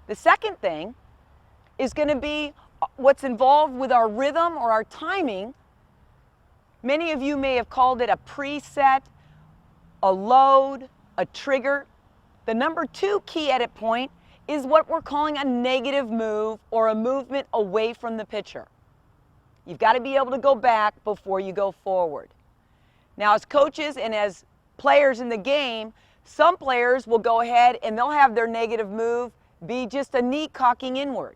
The second thing is going to be what's involved with our rhythm or our timing. Many of you may have called it a preset, a load, a trigger. The number 2 key edit point is what we're calling a negative move or a movement away from the pitcher. You've got to be able to go back before you go forward. Now, as coaches and as players in the game, some players will go ahead and they'll have their negative move be just a knee cocking inward.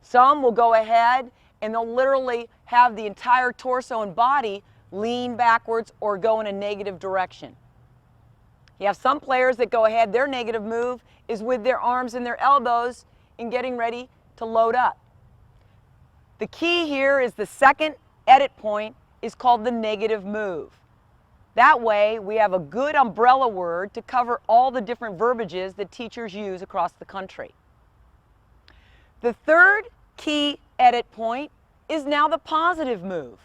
Some will go ahead and they'll literally have the entire torso and body lean backwards or go in a negative direction. You have some players that go ahead, their negative move is with their arms and their elbows in getting ready to load up. The key here is the second edit point is called the negative move. That way we have a good umbrella word to cover all the different verbiages that teachers use across the country. The third key edit point is now the positive move.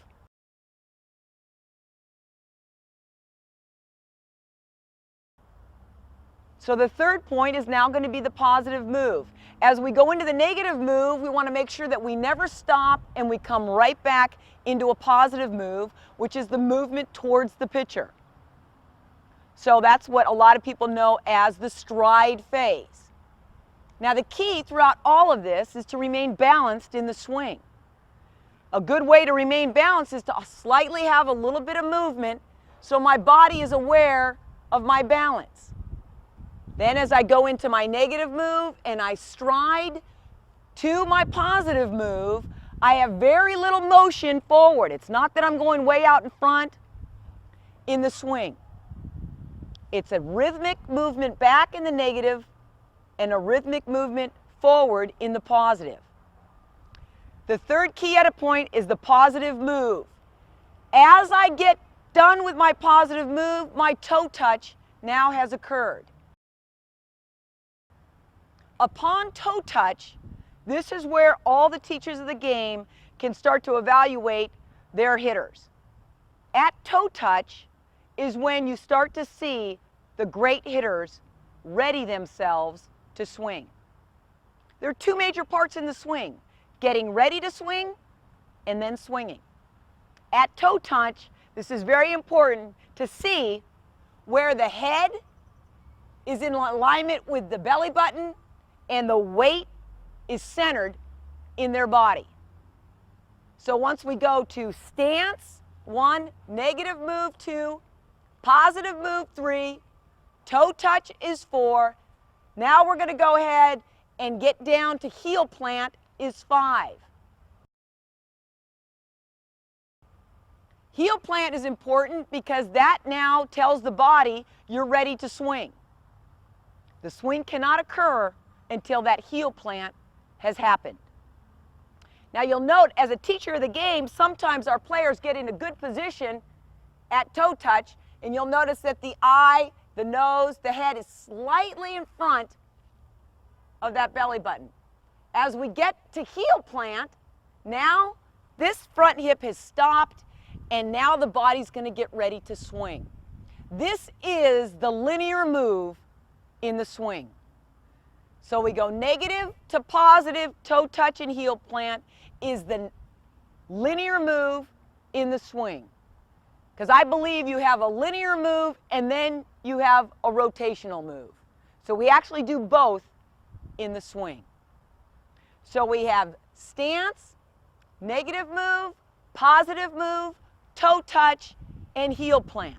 So the third point is now going to be the positive move. As we go into the negative move, we want to make sure that we never stop and we come right back into a positive move, which is the movement towards the pitcher. So that's what a lot of people know as the stride phase. Now the key throughout all of this is to remain balanced in the swing. A good way to remain balanced is to slightly have a little bit of movement so my body is aware of my balance. Then as I go into my negative move and I stride to my positive move, I have very little motion forward. It's not that I'm going way out in front in the swing. It's a rhythmic movement back in the negative and a rhythmic movement forward in the positive. The third key edit point is the positive move. As I get done with my positive move, my toe touch now has occurred. Upon toe touch, this is where all the teachers of the game can start to evaluate their hitters. At toe touch is when you start to see the great hitters ready themselves to swing. There are 2 major parts in the swing: getting ready to swing and then swinging. At toe touch, this is very important to see where the head is in alignment with the belly button and the weight is centered in their body. So once we go to stance, 1, negative move 2, positive move 3, toe touch is 4. Now we're going to go ahead and get down to heel plant is 5. Heel plant is important because that now tells the body you're ready to swing. The swing cannot occur until that heel plant has happened. Now you'll note as a teacher of the game, sometimes our players get in a good position at toe touch, and you'll notice that the eye, the nose, the head is slightly in front of that belly button. As we get to heel plant, now this front hip has stopped, and now the body's going to get ready to swing. This is the linear move in the swing. So we go negative to positive, toe touch and heel plant is the linear move in the swing. Because I believe you have a linear move and then you have a rotational move. So we actually do both in the swing. So we have stance, negative move, positive move, toe touch, and heel plant.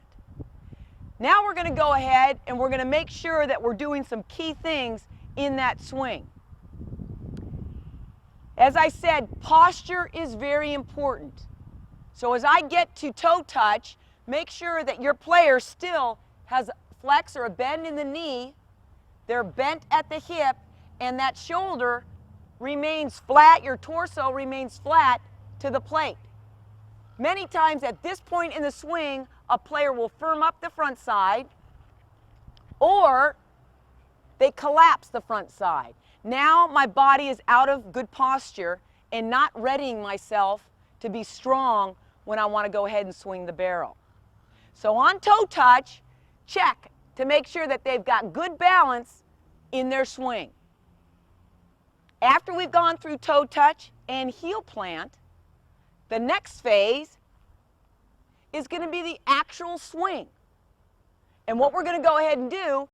Now we're going to go ahead and we're going to make sure that we're doing some key things in that swing. As I said, posture is very important. So as I get to toe touch, make sure that your player still has a flex or a bend in the knee, they're bent at the hip, and that shoulder remains flat, your torso remains flat to the plate. Many times at this point in the swing, a player will firm up the front side or they collapse the front side. Now my body is out of good posture and not readying myself to be strong when I want to go ahead and swing the barrel. So on toe touch, check to make sure that they've got good balance in their swing. After we've gone through toe touch and heel plant, the next phase is going to be the actual swing. And what we're going to go ahead and do